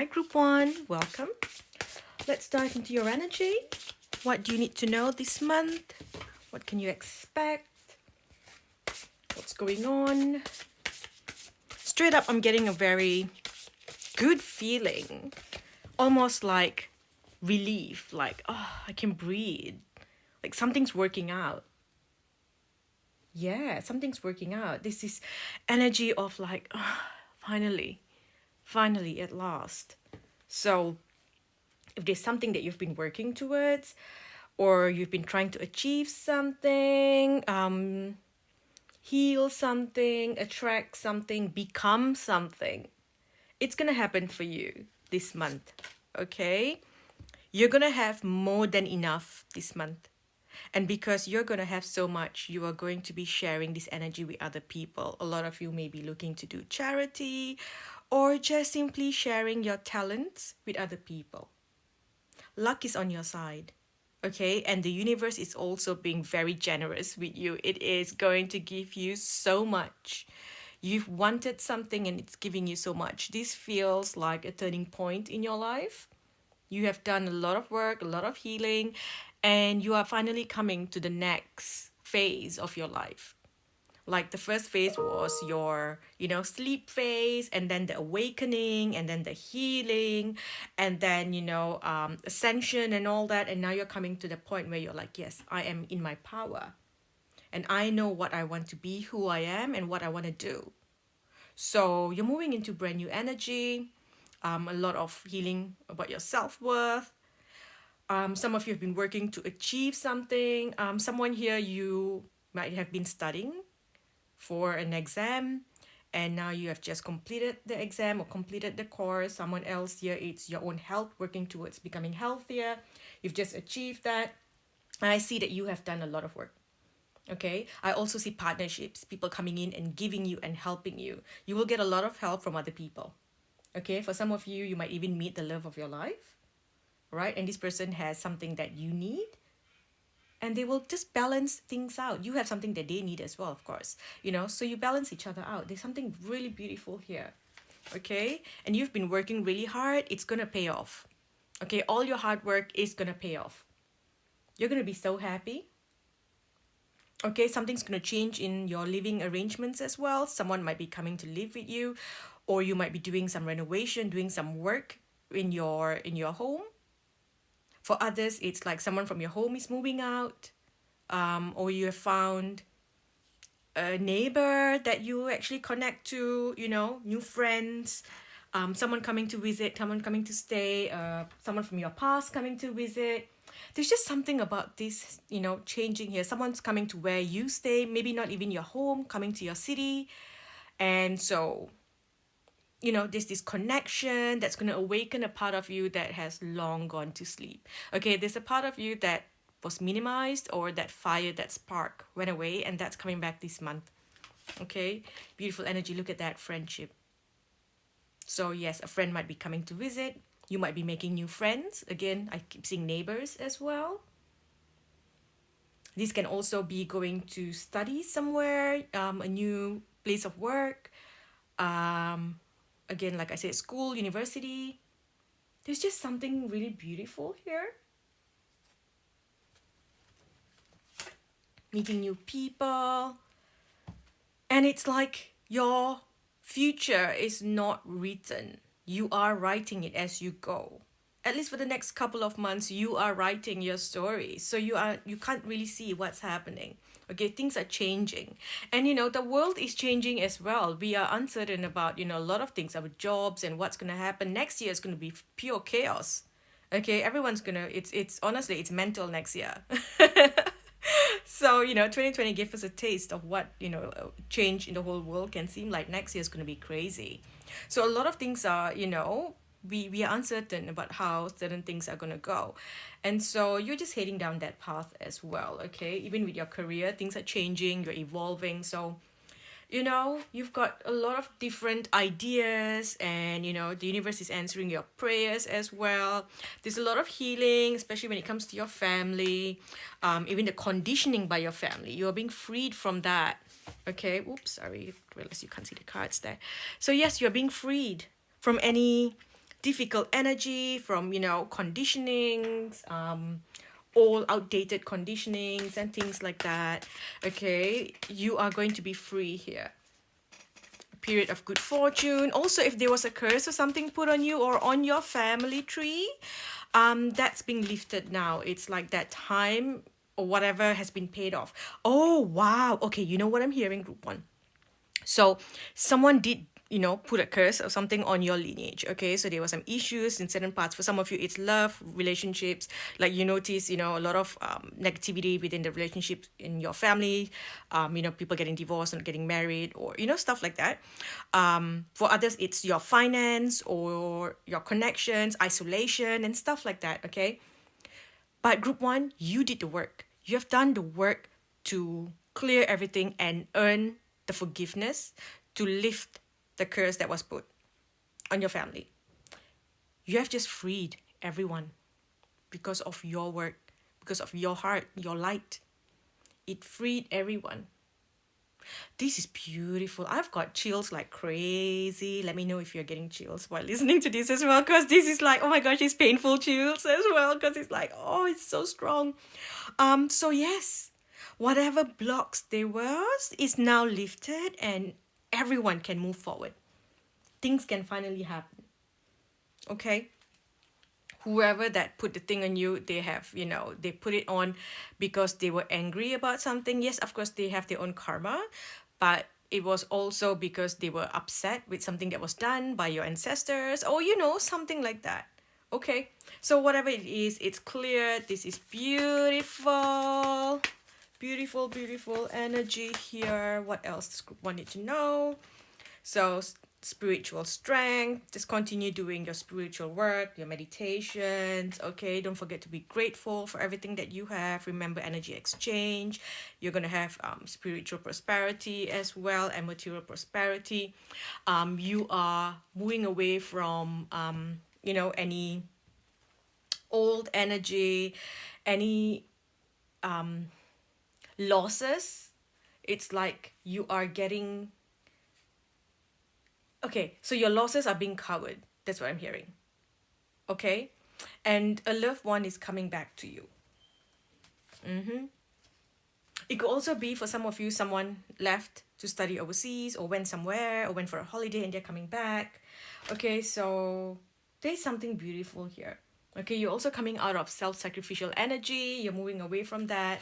Hi, Group 1. Welcome. Let's dive into your energy. What do you need to know this month? What can you expect? What's going on? Straight up, I'm getting a very good feeling. Almost like relief. Like, oh, I can breathe. Like something's working out. Yeah, something's working out. This is energy of like, oh, finally, at last. So if there's something that you've been working towards, or you've been trying to achieve something, heal something, attract something, become something, it's gonna happen for you this month. Okay, you're gonna have more than enough this month. And because you're going to have so much, you are going to be sharing this energy with other people. A lot of you may be looking to do charity or just simply sharing your talents with other people. Luck is on your side. Okay, and the universe is also being very generous with you. It is going to give you so much. You've wanted something and it's giving you so much. This feels like a turning point in your life. You have done a lot of work, a lot of healing, and you are finally coming to the next phase of your life. Like the first phase was your, sleep phase, and then the awakening, and then the healing, and then, ascension and all that. And now you're coming to the point where you're like, yes, I am in my power. And I know what I want to be, who I am, and what I want to do. So you're moving into brand new energy, a lot of healing about your self-worth. Some of you have been working to achieve something. Someone here, you might have been studying for an exam, and now you have just completed the exam or completed the course. Someone else here, it's your own health, working towards becoming healthier. You've just achieved that. And I see that you have done a lot of work. Okay, I also see partnerships, people coming in and giving you and helping you. You will get a lot of help from other people. Okay, for some of you, you might even meet the love of your life, right? And this person has something that you need, and they will just balance things out. You have something that they need as well, of course, so you balance each other out. There's something really beautiful here. Okay, and you've been working really hard. It's gonna pay off. Okay, all your hard work is gonna pay off. You're gonna be so happy. Okay, something's gonna change in your living arrangements as well. Someone might be coming to live with you, or you might be doing some renovation, doing some work in your home. For others, it's like someone from your home is moving out, or you have found a neighbor that you actually connect to, new friends, someone coming to visit, someone coming to stay, someone from your past coming to visit. There's just something about this, changing here. Someone's coming to where you stay, maybe not even your home, coming to your city. And so, there's this connection that's going to awaken a part of you that has long gone to sleep. Okay, there's a part of you that was minimized, or that fire, that spark went away, and that's coming back this month. Okay, beautiful energy. Look at that friendship. So yes, a friend might be coming to visit. You might be making new friends. Again, I keep seeing neighbors as well. This can also be going to study somewhere, a new place of work. Again, like I said, school, university. There's just something really beautiful here. Meeting new people. And it's like your future is not written. You are writing it as you go. At least for the next couple of months, you are writing your story. So you can't really see what's happening. Okay, things are changing. And the world is changing as well. We are uncertain about, a lot of things, our jobs and what's gonna happen. Next year is gonna be pure chaos. Okay, everyone's gonna it's honestly, it's mental next year. So, 2020 gave us a taste of what, change in the whole world can seem like. Next year is going to be crazy. So a lot of things are, we are uncertain about how certain things are going to go. And so you're just heading down that path as well, okay? Even with your career, things are changing, you're evolving. So, you've got a lot of different ideas, and, the universe is answering your prayers as well. There's a lot of healing, especially when it comes to your family, even the conditioning by your family. You're being freed from that. Okay, oops, sorry, I realize you can't see the cards there. So yes, you're being freed from any difficult energy from, conditionings, all outdated conditionings and things like that. Okay, you are going to be free here. Period of good fortune. Also, if there was a curse or something put on you or on your family tree, that's being lifted now. It's like that time or whatever has been paid off. Oh wow. Okay, you know what I'm hearing, group one. So someone did, put a curse or something on your lineage. Okay, so there were some issues in certain parts. For some of you, it's love, relationships. Like you notice, a lot of negativity within the relationship in your family. People getting divorced and getting married, or stuff like that. For others, it's your finance or your connections, isolation, and stuff like that. Okay, but group one, you did the work. You have done the work to clear everything and earn the forgiveness to lift the curse that was put on your family. You have just freed everyone because of your work, because of your heart, your light. It freed everyone. This is beautiful. I've got chills like crazy. Let me know if you're getting chills while listening to this as well, because this is like, oh my gosh, it's painful chills as well, because it's like, oh, it's so strong. So yes, whatever blocks there was is now lifted and everyone can move forward. Things can finally happen. Okay? Whoever that put the thing on you, they have, they put it on because they were angry about something. Yes, of course, they have their own karma, but it was also because they were upset with something that was done by your ancestors or, something like that. Okay, so whatever it is, it's clear. This is beautiful. Beautiful, beautiful energy here. What else does group wanted to know? So spiritual strength, just continue doing your spiritual work, your meditations. Okay, don't forget to be grateful for everything that you have. Remember energy exchange. You're going to have spiritual prosperity as well, and material prosperity. You are moving away from any old energy, any losses. It's like you are getting, okay, so your losses are being covered. That's what I'm hearing. Okay, and a loved one is coming back to you. It could also be for some of you, someone left to study overseas or went somewhere or went for a holiday and they're coming back. Okay, so there's something beautiful here. Okay, you're also coming out of self-sacrificial energy. You're moving away from that.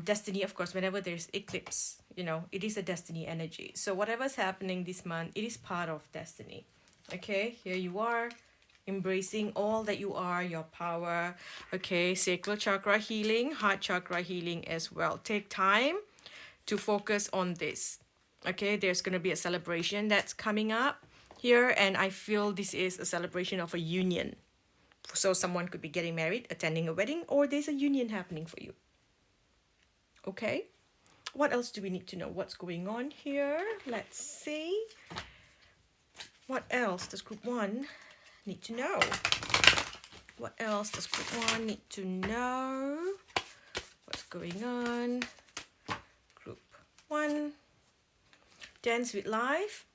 Destiny, of course, whenever there's eclipse, it is a destiny energy. So whatever's happening this month, it is part of destiny. Okay, here you are, embracing all that you are, your power. Okay, sacral chakra healing, heart chakra healing as well. Take time to focus on this. Okay, there's going to be a celebration that's coming up here, and I feel this is a celebration of a union. So someone could be getting married, attending a wedding, or there's a union happening for you. Okay, what else do we need to know? What's going on here? Let's see. What else does group one need to know? What else does group one need to know? What's going on? Group one, dance with life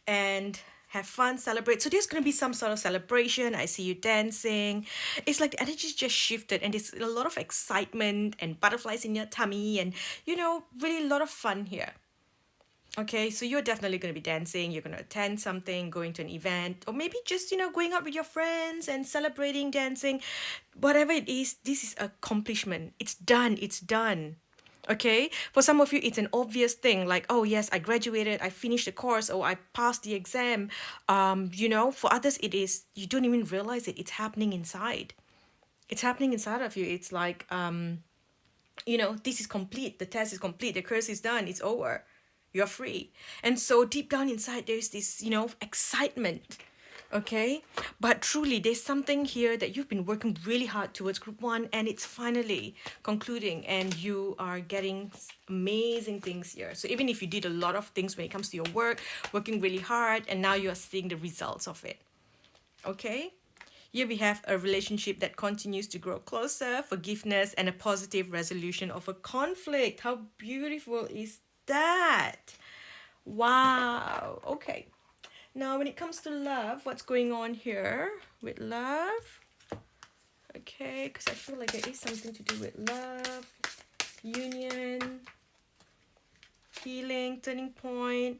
and have fun, celebrate. So there's going to be some sort of celebration. I see you dancing. It's like the energy's just shifted and there's a lot of excitement and butterflies in your tummy and, really a lot of fun here. Okay, so you're definitely going to be dancing. You're going to attend something, going to an event, or maybe just, going out with your friends and celebrating, dancing. Whatever it is, this is accomplishment. It's done. It's done. Okay, for some of you, it's an obvious thing like, oh yes, I graduated, I finished the course, or I passed the exam. For others, it is, you don't even realize it. It's happening inside. It's happening inside of you. It's like, this is complete. The test is complete. The course is done. It's over. You're free. And so deep down inside, there's this, excitement. Okay, but truly there's something here that you've been working really hard towards, group one, and it's finally concluding and you are getting amazing things here. So even if you did a lot of things when it comes to your work, working really hard, and now you're seeing the results of it. Okay, here we have a relationship that continues to grow closer, forgiveness, and a positive resolution of a conflict. How beautiful is that? Wow. Okay. Now, when it comes to love, what's going on here with love? Okay, because I feel like there is something to do with love, union, healing, turning point.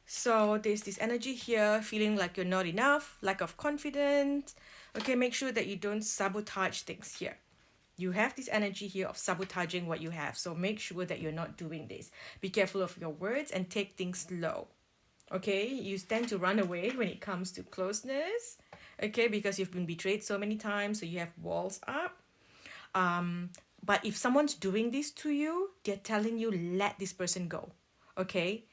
So there's this energy here, feeling like you're not enough, lack of confidence. Okay, make sure that you don't sabotage things here. You have this energy here of sabotaging what you have. So make sure that you're not doing this. Be careful of your words and take things slow. Okay, you tend to run away when it comes to closeness. Okay, because you've been betrayed so many times, so you have walls up. But if someone's doing this to you, they're telling you, let this person go. Okay,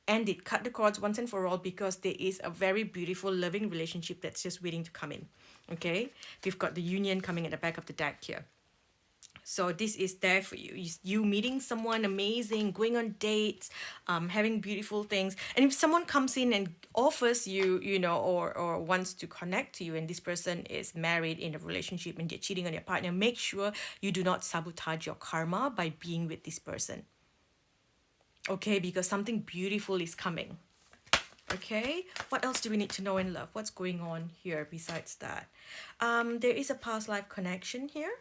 end it, cut the cords once and for all, because there is a very beautiful, loving relationship that's just waiting to come in. Okay, we've got the union coming at the back of the deck here. So this is there for you. You meeting someone amazing, going on dates, having beautiful things. And if someone comes in and offers you, or wants to connect to you, and this person is married in a relationship and they're cheating on your partner, make sure you do not sabotage your karma by being with this person. Okay, because something beautiful is coming. Okay, what else do we need to know in love? What's going on here besides that? There is a past life connection here.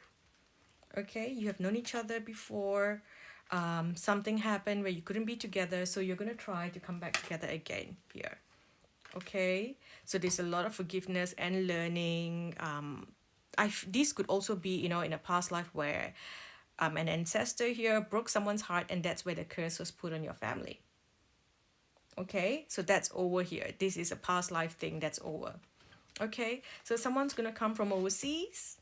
Okay, you have known each other before. Something happened where you couldn't be together, so you're going to try to come back together again here. Okay, so there's a lot of forgiveness and learning. This could also be, in a past life where an ancestor here broke someone's heart, and that's where the curse was put on your family. Okay, so that's over here. This is a past life thing that's over. Okay, so someone's going to come from overseas,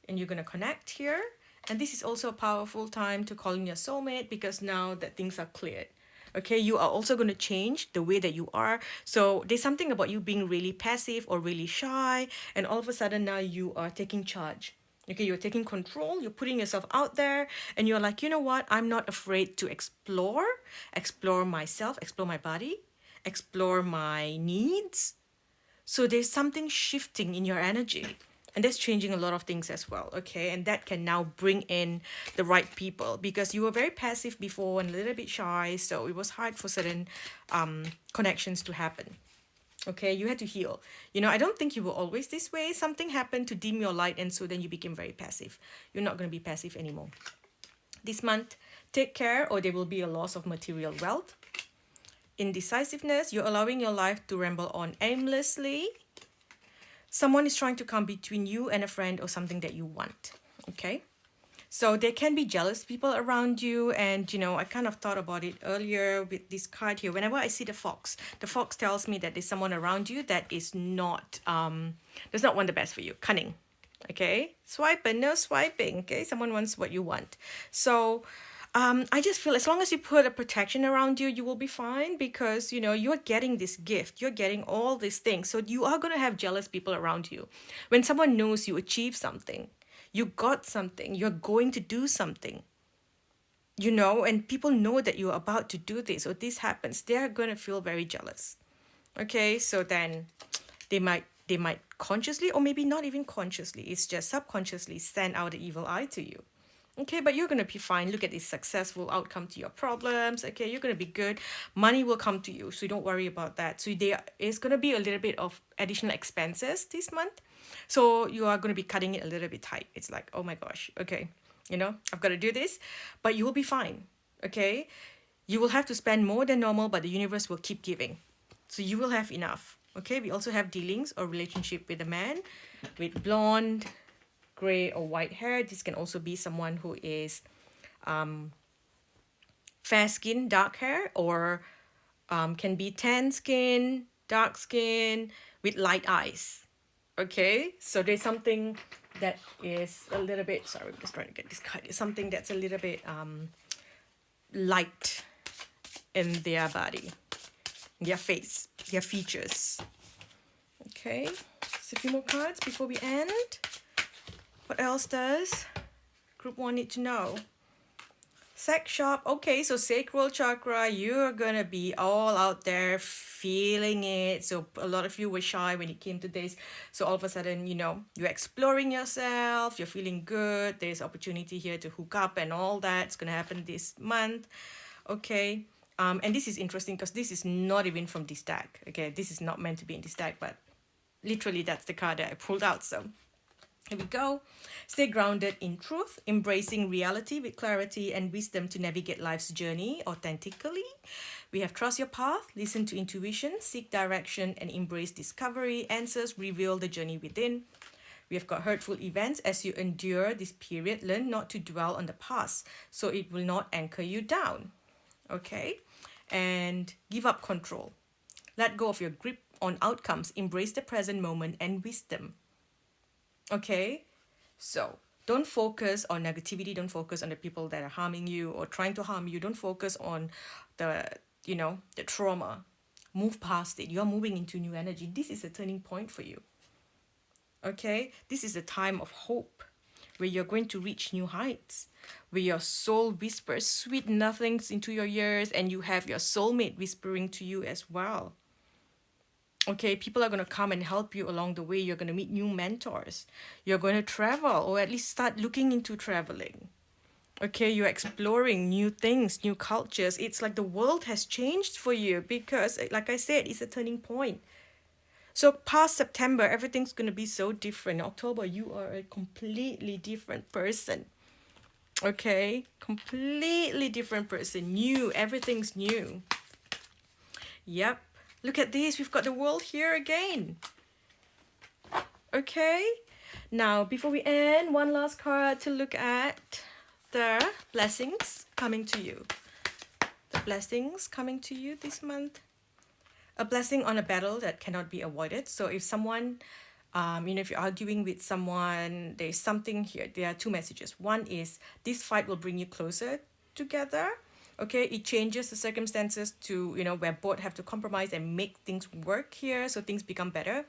and you're going to connect here. And this is also a powerful time to call in your soulmate, because now that things are cleared. Okay, you are also going to change the way that you are. So there's something about you being really passive or really shy, and all of a sudden now you are taking charge. Okay, you're taking control, you're putting yourself out there, and you're like, you know what, I'm not afraid to explore myself, explore my body, explore my needs. So there's something shifting in your energy. And that's changing a lot of things as well, okay? And that can now bring in the right people, because you were very passive before and a little bit shy, so it was hard for certain connections to happen. Okay, you had to heal. I don't think you were always this way. Something happened to dim your light, and so then you became very passive. You're not going to be passive anymore. This month, take care, or there will be a loss of material wealth. Indecisiveness, you're allowing your life to ramble on aimlessly. Someone is trying to come between you and a friend or something that you want. Okay, so there can be jealous people around you, and I kind of thought about it earlier with this card here. Whenever I see the fox tells me that there's someone around you that is not does not want the best for you. Cunning. Okay, swiping, no swiping. Okay, someone wants what you want. So I just feel as long as you put a protection around you, you will be fine, because you're getting this gift, you're getting all these things. So you are going to have jealous people around you. When someone knows you achieved something, you got something, you're going to do something, and people know that you're about to do this or this happens, they're going to feel very jealous. Okay, so then they might consciously, or maybe not even consciously, it's just subconsciously, send out the evil eye to you. Okay, but you're going to be fine. Look at this successful outcome to your problems. Okay, you're going to be good. Money will come to you, so don't worry about that. So there is going to be a little bit of additional expenses this month. So you are going to be cutting it a little bit tight. It's like, oh my gosh, okay, I've got to do this. But you will be fine, okay? You will have to spend more than normal, but the universe will keep giving. So you will have enough, okay? We also have dealings or relationship with a man with blonde, gray or white hair. This can also be someone who is fair skin, dark hair, or can be tan skin, dark skin with light eyes. Okay, so there's something that is a little bit, sorry, I'm just trying to get this card. It's something that's a little bit light in their body, their face, their features. Okay, just a few more cards before we end. What else does Group 1 need to know? Sex shop. Okay, so sacral chakra, you're gonna be all out there feeling it. So a lot of you were shy when it came to this. So all of a sudden, you're exploring yourself, you're feeling good. There's opportunity here to hook up and all that. It's gonna happen this month. Okay, And this is interesting because this is not even from this deck. Okay, this is not meant to be in this deck, but literally that's the card that I pulled out. So here we go. Stay grounded in truth, embracing reality with clarity and wisdom to navigate life's journey authentically. We have trust your path, listen to intuition, seek direction, and embrace discovery. Answers reveal the journey within. We have got hurtful events. As you endure this period, learn not to dwell on the past so it will not anchor you down. Okay? And give up control. Let go of your grip on outcomes. Embrace the present moment and wisdom. Okay? So don't focus on negativity. Don't focus on the people that are harming you or trying to harm you. Don't focus on the trauma. Move past it. You're moving into new energy. This is a turning point for you. Okay? This is a time of hope where you're going to reach new heights, where your soul whispers sweet nothings into your ears and you have your soulmate whispering to you as well. Okay, people are going to come and help you along the way. You're going to meet new mentors. You're going to travel, or at least start looking into traveling. Okay, you're exploring new things, new cultures. It's like the world has changed for you because, like I said, it's a turning point. So past September, everything's going to be so different. October, you are a completely different person. Okay, completely different person. New, everything's new. Yep. Look at this, we've got the world here again. Okay, now before we end, one last card to look at. The blessings coming to you. The blessings coming to you this month. A blessing on a battle that cannot be avoided. So if someone, if you're arguing with someone, there's something here. There are two messages. One is this fight will bring you closer together. Okay, it changes the circumstances to, where both have to compromise and make things work here so things become better.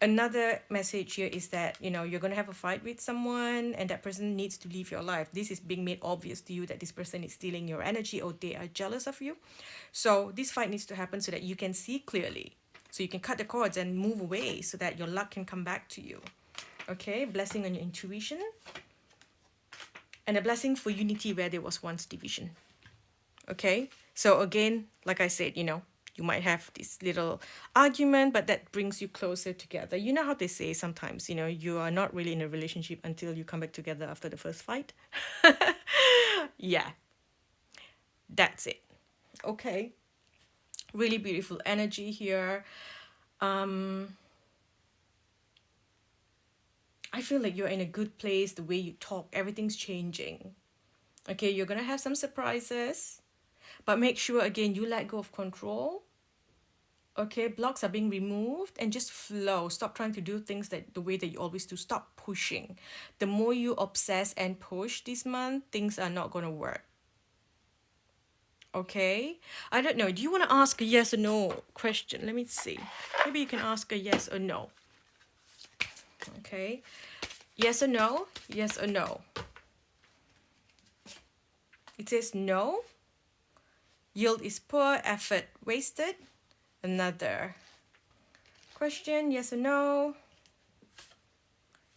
Another message here is that, you're going to have a fight with someone and that person needs to leave your life. This is being made obvious to you that this person is stealing your energy or they are jealous of you. So this fight needs to happen so that you can see clearly. So you can cut the cords and move away so that your luck can come back to you. Okay, blessing on your intuition. And a blessing for unity where there was once division. Okay, so again, like I said, you might have this little argument, but that brings you closer together. You know how they say sometimes, you are not really in a relationship until you come back together after the first fight. Yeah, that's it. Okay, really beautiful energy here. I feel like you're in a good place. The way you talk, everything's changing. Okay, you're gonna have some surprises. But make sure, again, you let go of control. Okay, blocks are being removed and just flow. Stop trying to do things the way that you always do. Stop pushing. The more you obsess and push this month, things are not going to work. Okay? I don't know. Do you want to ask a yes or no question? Let me see. Maybe you can ask a yes or no. Okay? Yes or no? Yes or no? It says no. Yield is poor, effort wasted. Another question, yes or no?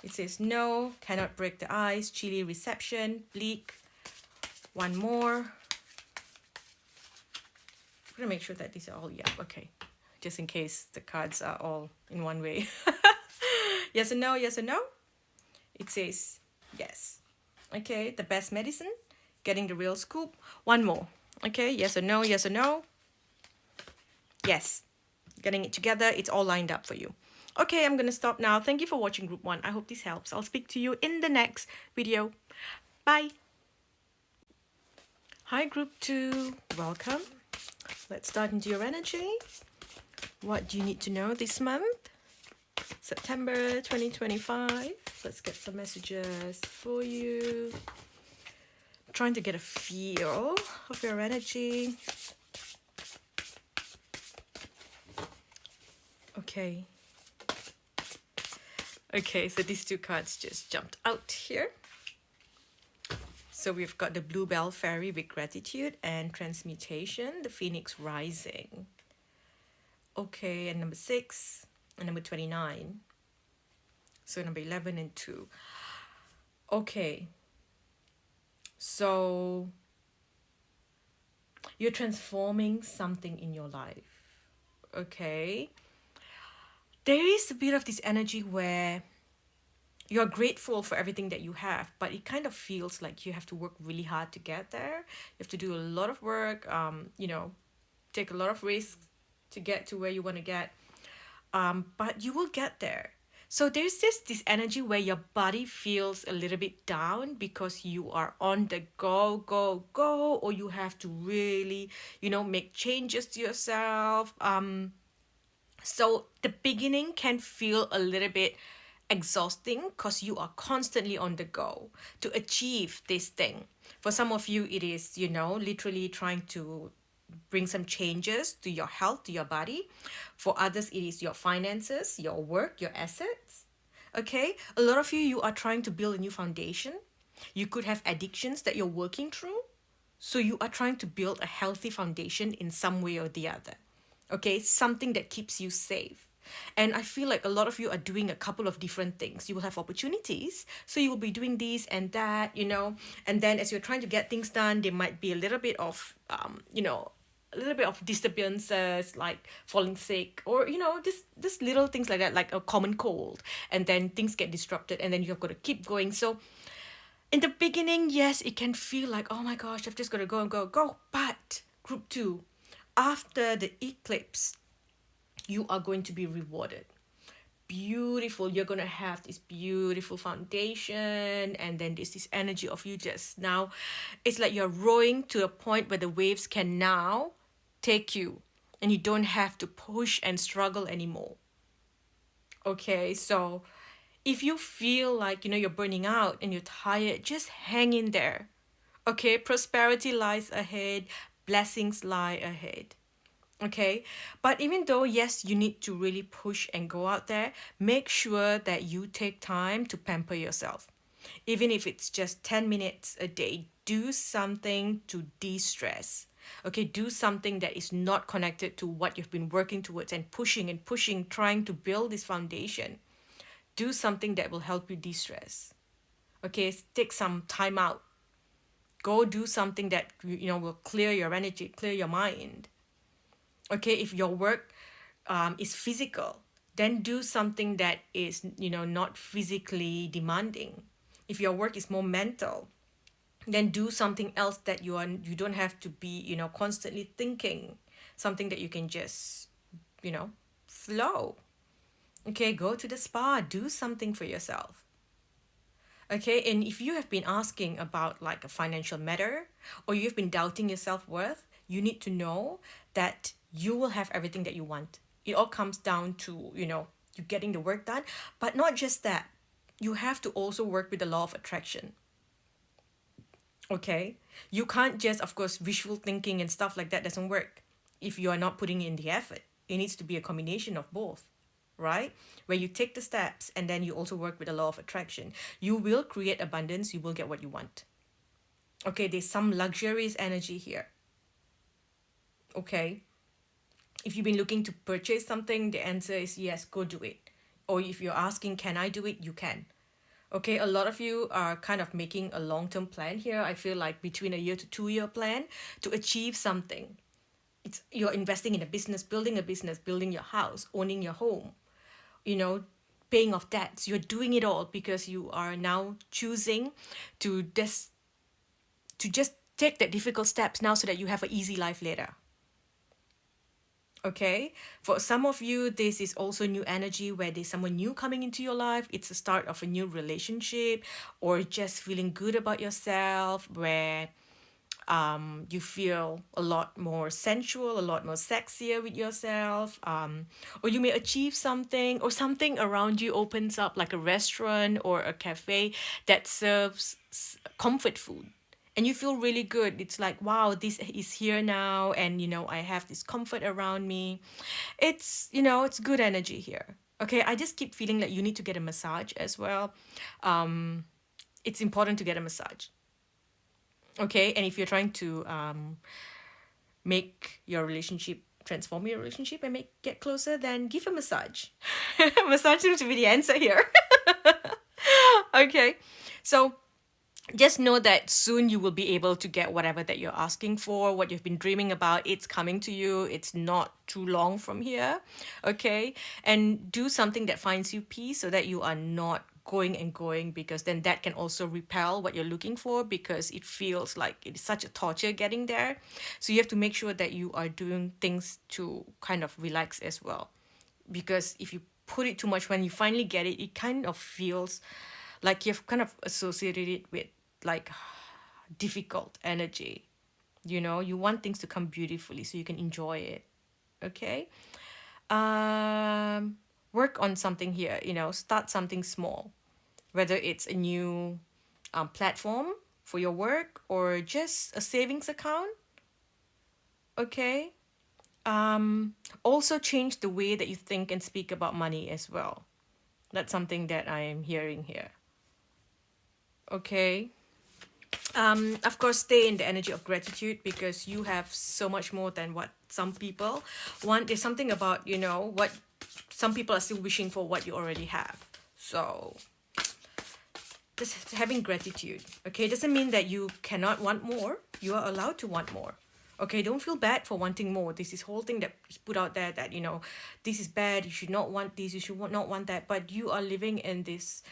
It says no, cannot break the ice, chilly reception, bleak. One more. I'm gonna make sure that these are all, yeah, okay. Just in case the cards are all in one way. Yes or no, yes or no? It says yes. Okay, the best medicine, getting the real scoop. One more. Okay, yes or no, yes or no? Yes. Getting it together, it's all lined up for you. Okay, I'm going to stop now. Thank you for watching Group 1. I hope this helps. I'll speak to you in the next video. Bye. Hi, Group 2. Welcome. Let's start into your energy. What do you need to know this month? September 2025. Let's get some messages for you. Trying to get a feel of your energy. Okay. Okay, so these two cards just jumped out here. So we've got the Bluebell Fairy with gratitude and transmutation, the Phoenix Rising. Okay, and number 6 and number 29. So number 11 and 2. Okay. So You're transforming something in your life. Okay. There is a bit of this energy where you're grateful for everything that you have, but it kind of feels like you have to work really hard to get there. You have to do a lot of work, take a lot of risks to get to where you want to get. But you will get there. So there's just this energy where your body feels a little bit down because you are on the go, go, go, or you have to really, make changes to yourself. So the beginning can feel a little bit exhausting because you are constantly on the go to achieve this thing. For some of you, it is, literally trying to bring some changes to your health, to your body. For others, it is your finances, your work, your assets. Okay? A lot of you are trying to build a new foundation. You could have addictions that you're working through. So you are trying to build a healthy foundation in some way or the other. Okay? Something that keeps you safe. And I feel like a lot of you are doing a couple of different things. You will have opportunities. So you will be doing this and that, And then as you're trying to get things done, there might be a little bit of, a little bit of disturbances like falling sick or, just little things like that, like a common cold. And then things get disrupted and then you've got to keep going. So in the beginning, yes, it can feel like, oh my gosh, I've just got to go and go, go. But group 2, after the eclipse, you are going to be rewarded. Beautiful. You're going to have this beautiful foundation, and then there's this energy of you just now. It's like you're rowing to a point where the waves can now take you and you don't have to push and struggle anymore. Okay, so if you feel like, you're burning out and you're tired, just hang in there. Okay, prosperity lies ahead, blessings lie ahead. Okay, but even though, yes, you need to really push and go out there, make sure that you take time to pamper yourself. Even if it's just 10 minutes a day, do something to de-stress. Okay, do something that is not connected to what you've been working towards and pushing, trying to build this foundation. Do something that will help you de-stress. Okay, take some time out. Go do something that, will clear your energy, clear your mind. Okay, if your work is physical, then do something that is, not physically demanding. If your work is more mental, then do something else that you don't have to be, constantly thinking. Something that you can just, flow. Okay, go to the spa, do something for yourself. Okay, and if you have been asking about like a financial matter or you've been doubting your self-worth, you need to know that you will have everything that you want. It all comes down to, you getting the work done. But not just that. You have to also work with the law of attraction. Okay? You can't just, of course, visual thinking and stuff like that doesn't work if you are not putting in the effort. It needs to be a combination of both, right? Where you take the steps and then you also work with the law of attraction. You will create abundance. You will get what you want. Okay, there's some luxurious energy here. Okay? If you've been looking to purchase something, the answer is yes, go do it. Or if you're asking, can I do it? You can. Okay, a lot of you are kind of making a long-term plan here. I feel like between a year to 2-year plan to achieve something. You're investing in a business, building your house, owning your home, paying off debts. You're doing it all because you are now choosing to just take that difficult steps now so that you have an easy life later. Okay, for some of you, this is also new energy where there's someone new coming into your life. It's the start of a new relationship or just feeling good about yourself where you feel a lot more sensual, a lot more sexier with yourself, or you may achieve something or something around you opens up like a restaurant or a cafe that serves comfort food. And you feel really good. It's like, wow, this is here now. And, I have this comfort around me. It's, it's good energy here. Okay, I just keep feeling like you need to get a massage as well. It's important to get a massage. Okay, and if you're trying to transform your relationship and get closer, then give a massage. Massage seems to be the answer here. Okay, so just know that soon you will be able to get whatever that you're asking for, what you've been dreaming about. It's coming to you. It's not too long from here. Okay. And do something that finds you peace so that you are not going and going, because then that can also repel what you're looking for, because it feels like it is such a torture getting there. So you have to make sure that you are doing things to kind of relax as well, because if you put it too much, when you finally get it, it kind of feels like you've kind of associated it with like difficult energy. You want things to come beautifully so you can enjoy it. Okay. um Work on something here, start something small, whether it's a new platform for your work or just a savings account. Okay. Also change the way that you think and speak about money as well. That's something that I am hearing here. Okay. Of course, stay in the energy of gratitude, because you have so much more than what some people want. There's something about, what some people are still wishing for what you already have. So just having gratitude, okay, doesn't mean that you cannot want more. You are allowed to want more. Okay, don't feel bad for wanting more. This is whole thing that is put out there that, this is bad, you should not want this, you should not want that. But you are living in this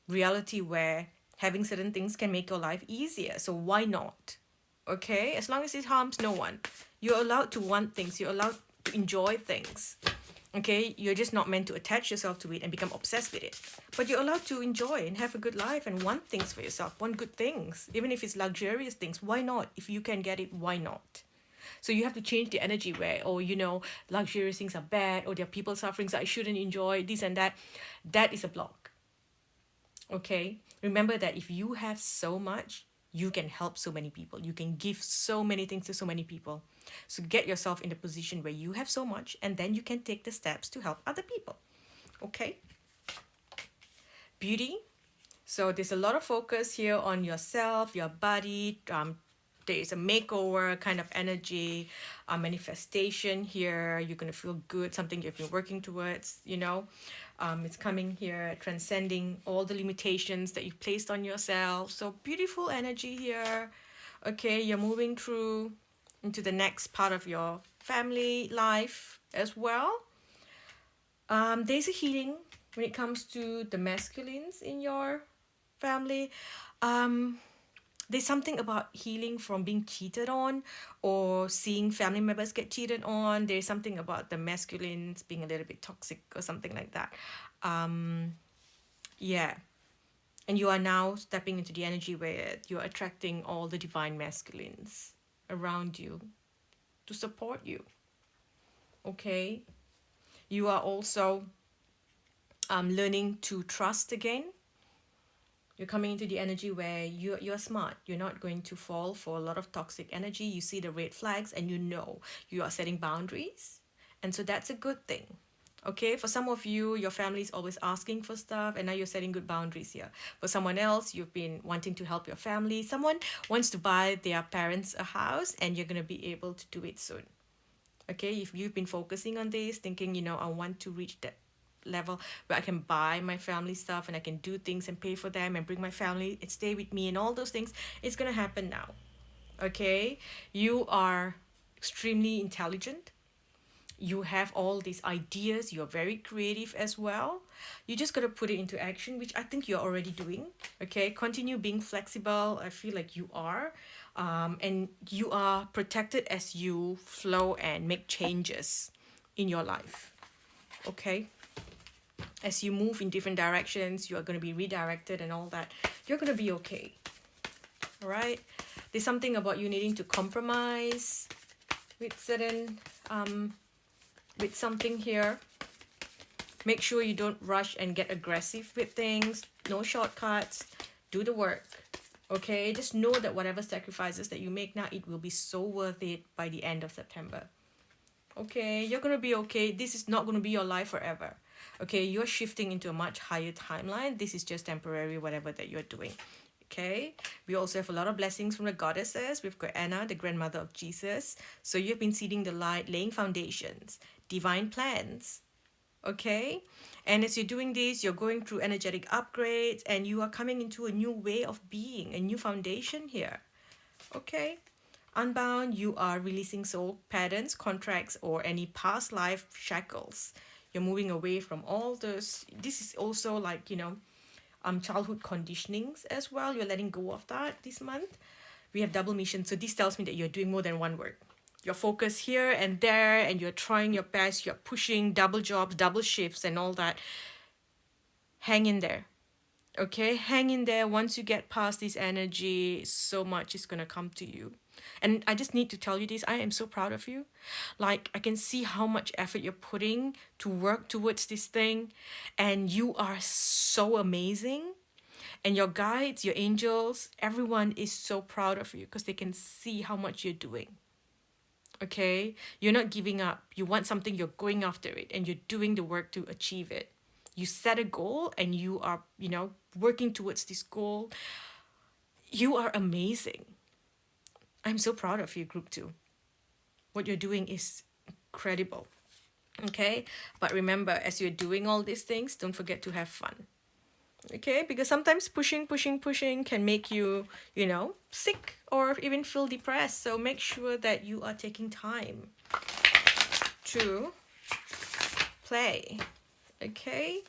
reality where having certain things can make your life easier. So why not? Okay, as long as it harms no one. You're allowed to want things, you're allowed to enjoy things. Okay, you're just not meant to attach yourself to it and become obsessed with it. But you're allowed to enjoy and have a good life and want things for yourself, want good things, even if it's luxurious things. Why not? If you can get it, why not? So you have to change the energy where, oh, luxurious things are bad, or there are people suffering, so I shouldn't enjoy this and that. That is a block. Okay, remember that if you have so much, you can help so many people, you can give so many things to so many people. So get yourself in the position where you have so much, and then you can take the steps to help other people. Okay. Beauty. So there's a lot of focus here on yourself, your body. There is a makeover kind of energy, a manifestation here. You're going to feel good, something you've been working towards, it's coming here, transcending all the limitations that you've placed on yourself. So beautiful energy here. Okay, you're moving through into the next part of your family life as well. There's a healing when it comes to the masculines in your family. There's something about healing from being cheated on, or seeing family members get cheated on. There's something about the masculines being a little bit toxic or something like that. Yeah. And you are now stepping into the energy where you're attracting all the divine masculines around you to support you. Okay. You are also learning to trust again. You're coming into the energy where you're smart. You're not going to fall for a lot of toxic energy. You see the red flags and you are setting boundaries. And so that's a good thing. Okay, for some of you, your family is always asking for stuff, and now you're setting good boundaries here. For someone else, you've been wanting to help your family. Someone wants to buy their parents a house, and you're going to be able to do it soon. Okay, if you've been focusing on this, thinking, I want to reach that level where I can buy my family stuff and I can do things and pay for them and bring my family and stay with me and all those things, it's going to happen now. Okay, you are extremely intelligent. You have all these ideas. You're very creative as well. You just got to put it into action, which I think you're already doing. Okay, continue being flexible. I feel like you are. And you are protected as you flow and make changes in your life. Okay, as you move in different directions, you are going to be redirected and all that. You're going to be okay. All right, there's something about you needing to compromise with certain with something here. Make sure you don't rush and get aggressive with things. No shortcuts. Do the work. Okay, just know that whatever sacrifices that you make now, it will be so worth it by the end of September. Okay, you're going to be okay. This is not going to be your life forever. Okay, you're shifting into a much higher timeline. This is just temporary, whatever that you're doing. Okay, we also have a lot of blessings from the goddesses. We've got Anna, the grandmother of Jesus. So you've been seeding the light, laying foundations, divine plans. Okay, And as you're doing this, you're going through energetic upgrades and you are coming into a new way of being, a new foundation here. Okay? Unbound, you are releasing soul patterns, contracts, or any past life shackles. You're moving away from all those. This is also like, childhood conditionings as well. You're letting go of that this month. We have double mission. So this tells me that you're doing more than one work. You're focused here and there and you're trying your best. You're pushing double jobs, double shifts and all that. Hang in there. Okay, hang in there. Once you get past this energy, so much is going to come to you. And I just need to tell you this, I am so proud of you. Like, I can see how much effort you're putting to work towards this thing, and you are so amazing. And your guides, your angels, everyone is so proud of you because they can see how much you're doing. Okay, you're not giving up. You want something, you're going after it, and you're doing the work to achieve it. You set a goal and you are, working towards this goal. You are amazing. I'm so proud of you, Group 2. What you're doing is incredible. Okay? But remember, as you're doing all these things, don't forget to have fun. Okay? Because sometimes pushing can make you, sick or even feel depressed. So make sure that you are taking time to play. Okay?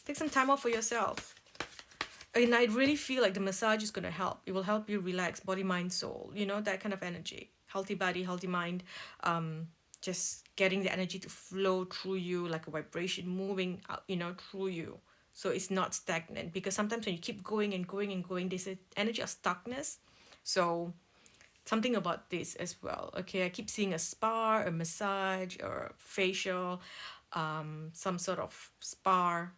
Take some time off for yourself. And I really feel like the massage is going to help. It will help you relax, body, mind, soul. That kind of energy. Healthy body, healthy mind. Just getting the energy to flow through you like a vibration moving out, through you. So it's not stagnant. Because sometimes when you keep going and going and going, there's an energy of stuckness. So something about this as well. Okay, I keep seeing a spa, a massage, or facial, some sort of spa.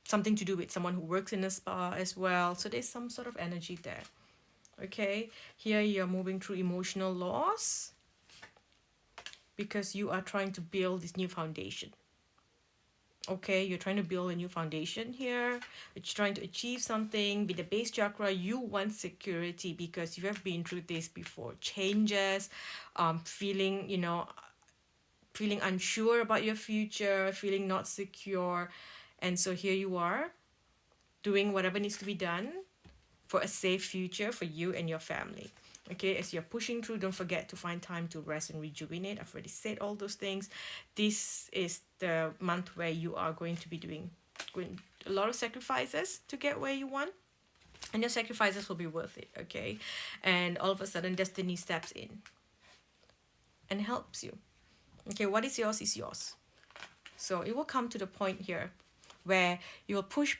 Something to do with someone who works in a spa as well. So there's some sort of energy there. Okay, here you're moving through emotional loss because you are trying to build this new foundation. Okay, you're trying to build a new foundation here. You're trying to achieve something. With the base chakra, you want security because you have been through this before. Changes, feeling unsure about your future, feeling not secure. And so here you are doing whatever needs to be done for a safe future for you and your family. Okay, as you're pushing through, don't forget to find time to rest and rejuvenate. I've already said all those things. This is the month where you are going to be doing a lot of sacrifices to get where you want. And your sacrifices will be worth it, okay? And all of a sudden, destiny steps in and helps you. Okay, what is yours is yours. So it will come to the point here where you'll push,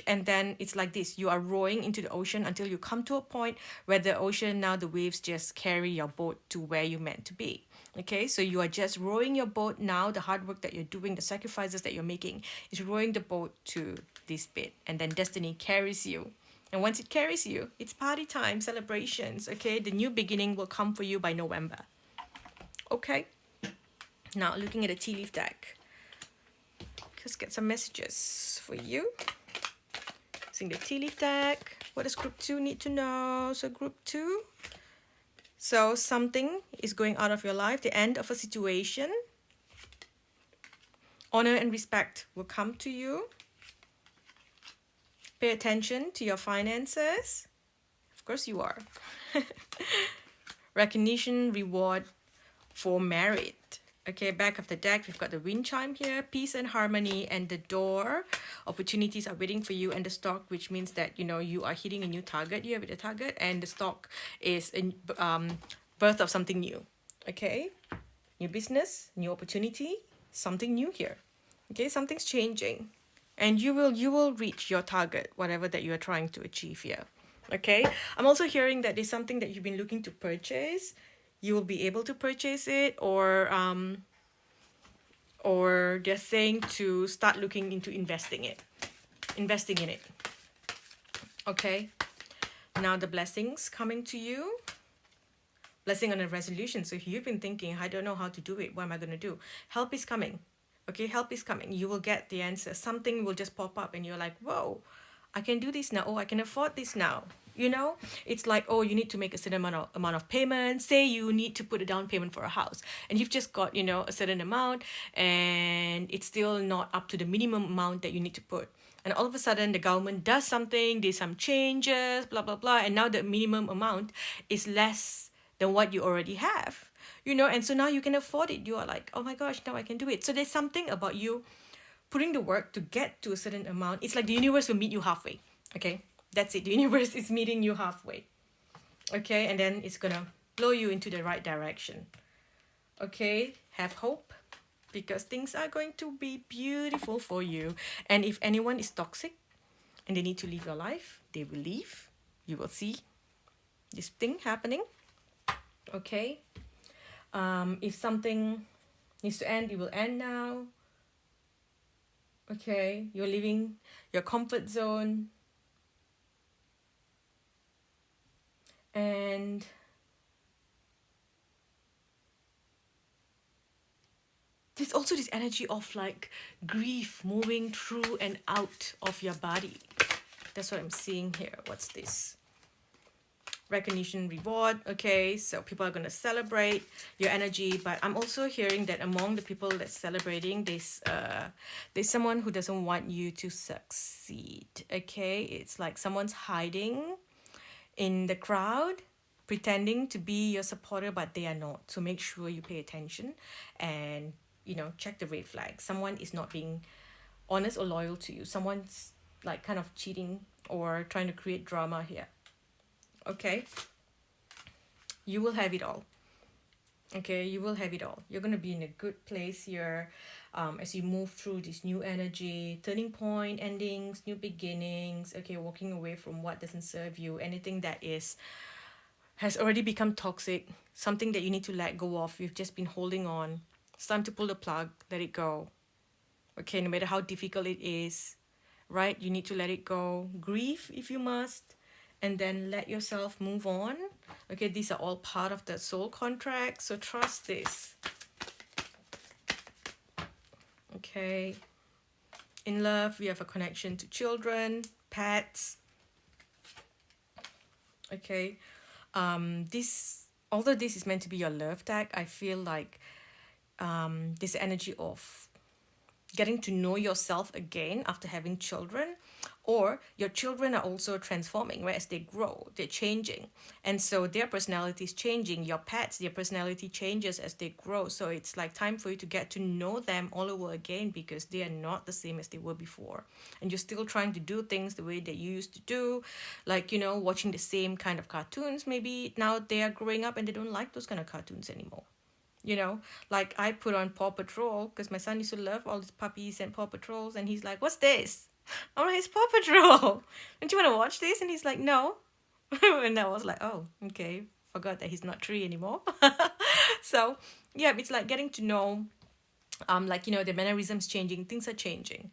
and then it's like this. You are rowing into the ocean until you come to a point where the ocean, now the waves just carry your boat to where you're meant to be. Okay, so you are just rowing your boat now. The hard work that you're doing, the sacrifices that you're making is rowing the boat to this bit. And then destiny carries you. And once it carries you, it's party time, celebrations. Okay, the new beginning will come for you by November. Okay, now looking at the tea leaf deck. Let's get some messages for you. Using the tea leaf deck. What does Group 2 need to know? So Group 2. So something is going out of your life. The end of a situation. Honor and respect will come to you. Pay attention to your finances. Of course you are. Recognition, reward for merit. Okay, back of the deck, we've got the wind chime here, peace and harmony, and the door. Opportunities are waiting for you, and the stock, which means that, you are hitting a new target here with the target, and the stock is a birth of something new. Okay, new business, new opportunity, something new here. Okay, something's changing, and you will reach your target, whatever that you are trying to achieve here. Okay, I'm also hearing that there's something that you've been looking to purchase. You will be able to purchase it, or they're saying to start looking into investing in it. Okay, now the blessings coming to you. Blessing on a resolution. So if you've been thinking, I don't know how to do it, what am I going to do? Help is coming. Okay, help is coming. You will get the answer. Something will just pop up and you're like, whoa, I can do this now. Oh, I can afford this now. You know, it's like, oh, you need to make a certain amount of payment. Say you need to put a down payment for a house, and you've just got, you know, a certain amount, and it's still not up to the minimum amount that you need to put. And all of a sudden, the government does something, there's some changes, blah, blah, blah, and now the minimum amount is less than what you already have, you know, and so now you can afford it. You are like, oh my gosh, now I can do it. So there's something about you putting the work to get to a certain amount. It's like the universe will meet you halfway. Okay, that's it. The universe is meeting you halfway. Okay, and then it's gonna blow you into the right direction. Okay, have hope, because things are going to be beautiful for you. And if anyone is toxic and they need to leave your life, they will leave. You will see this thing happening. Okay, if something needs to end, it will end now. Okay, you're leaving your comfort zone, and there's also this energy of like grief moving through and out of your body. That's what I'm seeing here. What's this? Recognition, reward. Okay, so people are going to celebrate your energy, but I'm also hearing that among the people that's celebrating, there's someone who doesn't want you to succeed. Okay, it's like someone's hiding in the crowd, pretending to be your supporter, but they are not. So make sure you pay attention and, you know, check the red flag. Someone is not being honest or loyal to you. Someone's like kind of cheating or trying to create drama here. Okay, you will have it all. Okay, you will have it all. You're going to be in a good place here as you move through this new energy, turning point, endings, new beginnings. Okay, walking away from what doesn't serve you, anything that has already become toxic, something that you need to let go of. You've just been holding on. It's time to pull the plug, let it go. Okay, no matter how difficult it is, right? You need to let it go. Grieve if you must, and then let yourself move on. Okay, these are all part of the soul contract, so trust this. Okay, in love, we have a connection to children, pets. Okay, although this is meant to be your love tag, I feel like this energy of getting to know yourself again after having children, or your children are also transforming, right? As they grow, they're changing, and so their personality is changing. Your pets, their personality changes as they grow, so it's like time for you to get to know them all over again, because they are not the same as they were before, and you're still trying to do things the way that you used to do, like, you know, watching the same kind of cartoons. Maybe now they are growing up and they don't like those kind of cartoons anymore. You know, like I put on Paw Patrol because my son used to love all these puppies and Paw Patrols, and he's like, what's this? I'm like, it's Paw Patrol. Don't you want to watch this? And he's like, no. And I was like, oh, okay. Forgot that he's not 3 anymore. So, yeah, it's like getting to know, like, you know, the mannerisms changing, things are changing.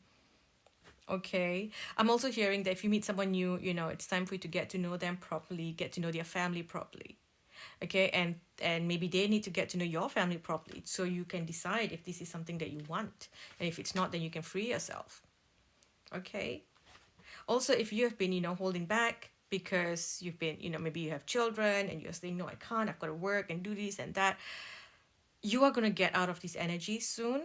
Okay. I'm also hearing that if you meet someone new, you know, it's time for you to get to know them properly, get to know their family properly. Okay, and maybe they need to get to know your family properly, so you can decide if this is something that you want, and if it's not, then you can free yourself. Okay, also, if you have been, you know, holding back because you've been, you know, maybe you have children and you're saying, no, I can't, I've got to work and do this and that, you are going to get out of this energy soon.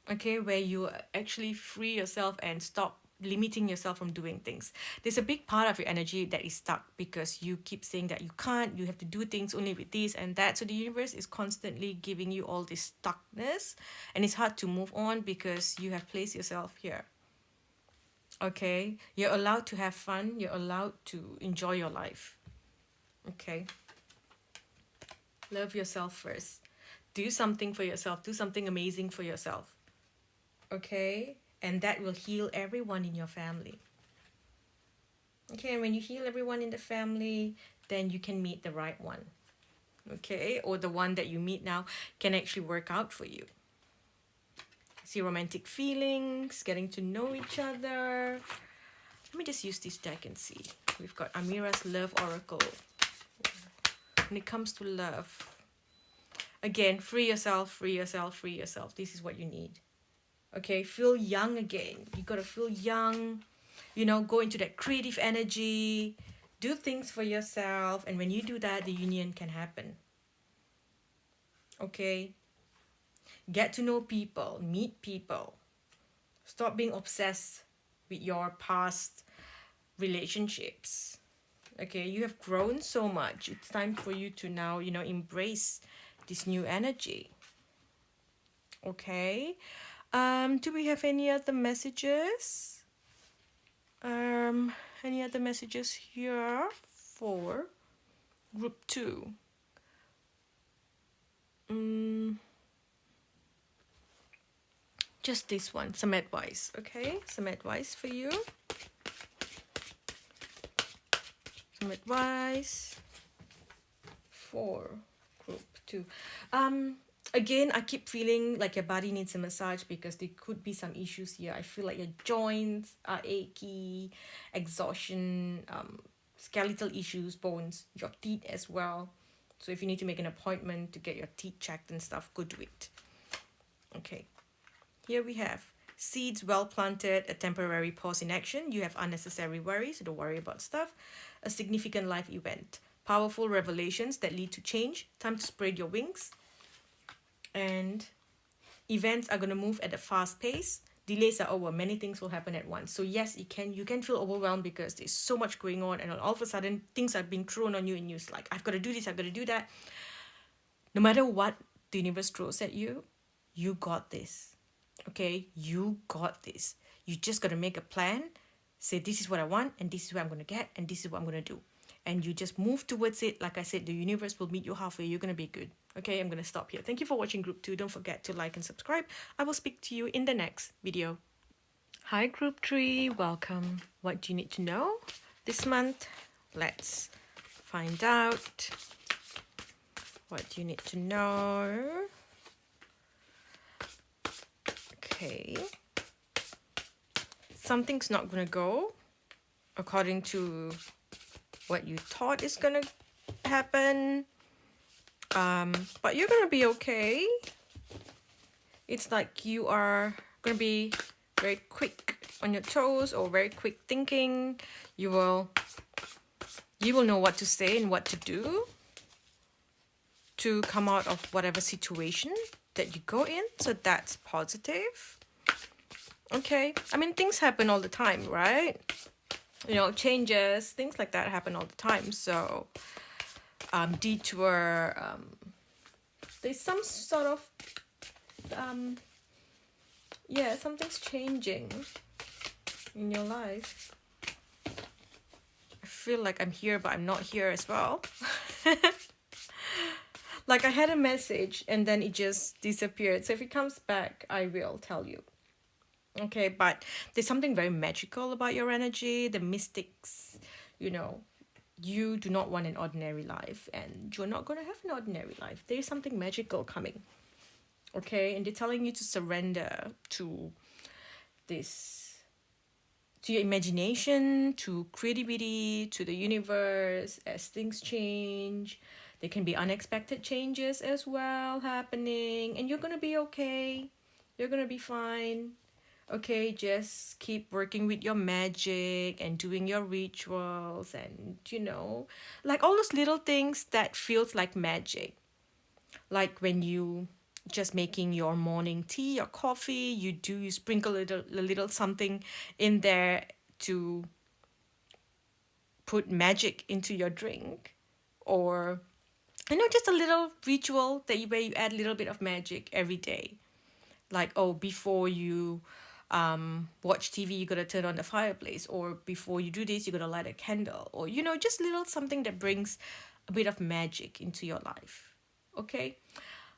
Okay, where you actually free yourself and stop limiting yourself from doing things. There's a big part of your energy that is stuck because you keep saying that you can't, you have to do things only with this and that. So the universe is constantly giving you all this stuckness, and it's hard to move on because you have placed yourself here. Okay, you're allowed to have fun, you're allowed to enjoy your life. Okay, love yourself first. Do something for yourself, do something amazing for yourself. Okay, and that will heal everyone in your family. Okay, and when you heal everyone in the family, then you can meet the right one. Okay, or the one that you meet now can actually work out for you. See romantic feelings, getting to know each other. Let me just use this deck and see. We've got Amira's Love Oracle. When it comes to love, again, free yourself, free yourself, free yourself. This is what you need. Okay, feel young again. You gotta feel young, you know, go into that creative energy, Do things for yourself, and when you do that, the union can happen. Okay? Get to know people, meet people. Stop being obsessed with your past relationships. Okay, you have grown so much. It's time for you to now, embrace this new energy. Okay. Do we have any other messages? Any other messages here for group 2? Just this one, some advice, okay? Some advice for you. Some advice for group 2. Again, I keep feeling like your body needs a massage because there could be some issues here. I feel like your joints are achy, exhaustion, skeletal issues, bones, your teeth as well. So if you need to make an appointment to get your teeth checked and stuff, go do it. Okay. Here we have seeds well planted, a temporary pause in action. You have unnecessary worries, so don't worry about stuff. A significant life event. Powerful revelations that lead to change. Time to spread your wings. And events are going to move at a fast pace. Delays are over. Many things will happen at once. So yes, you can feel overwhelmed because there's so much going on, and all of a sudden things are being thrown on you, and you're like, I've got to do this, I've got to do that. No matter what the universe throws at you, you got this. Okay, you got this. You just got to make a plan. Say, this is what I want, and this is what I'm going to get, and this is what I'm going to do. And you just move towards it. Like I said, the universe will meet you halfway. You're going to be good. Okay, I'm going to stop here. Thank you for watching group 2. Don't forget to like and subscribe. I will speak to you in the next video. Hi group 3, welcome. What do you need to know this month? Let's find out. What do you need to know? Okay. Something's not going to go according to what you thought is going to happen. But you're going to be okay. It's like you are going to be very quick on your toes or very quick thinking. You will know what to say and what to do to come out of whatever situation that you go in. So that's positive. Okay. I mean, things happen all the time, right? Changes, things like that happen all the time. So detour, there's some sort of something's changing in your life. I feel like I'm here, but I'm not here as well. Like I had a message and then it just disappeared. So if it comes back, I will tell you. Okay, but there's something very magical about your energy. The mystics, you do not want an ordinary life, and you're not going to have an ordinary life. There's something magical coming. Okay, and they're telling you to surrender to this, to your imagination, to creativity, to the universe as things change. There can be unexpected changes as well happening, and you're going to be okay. You're going to be fine. Okay, just keep working with your magic and doing your rituals and, like all those little things that feels like magic. Like when you just making your morning tea or coffee, you sprinkle a little something in there to put magic into your drink. Or, just a little ritual where you add a little bit of magic every day. Like, before you watch TV, you gotta turn on the fireplace, or before you do this, you gotta light a candle, or just little something that brings a bit of magic into your life. Okay.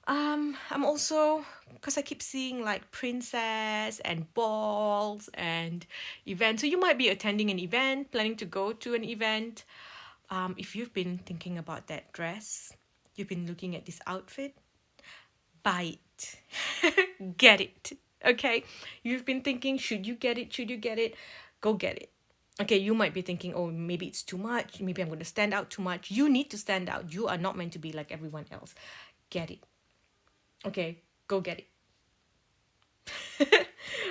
I'm also, because I keep seeing like princess and balls and events, so you might be attending an event, planning to go to an event. If you've been thinking about that dress, you've been looking at this outfit, buy it. Get it. Okay, you've been thinking, should you get it? Go get it. Okay, you might be thinking, maybe it's too much. Maybe I'm going to stand out too much. You need to stand out. You are not meant to be like everyone else. Get it. Okay, go get it.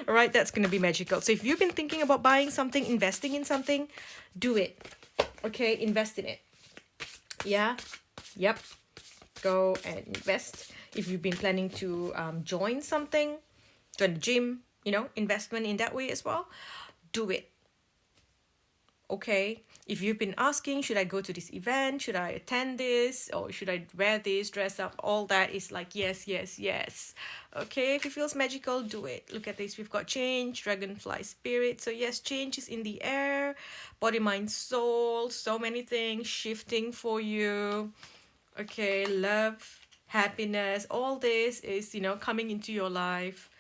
All right, that's going to be magical. So if you've been thinking about buying something, investing in something, do it. Okay, invest in it. Yeah, yep. Go and invest. If you've been planning to join something, join the gym, investment in that way as well, do it. Okay, if you've been asking, should I go to this event, should I attend this, or should I wear this, dress up, all that is like yes, yes, yes. Okay, if it feels magical, do it. Look at this, we've got change, dragonfly spirit. So yes, change is in the air. Body, mind, soul, so many things shifting for you. Okay, love, happiness, all this is coming into your life.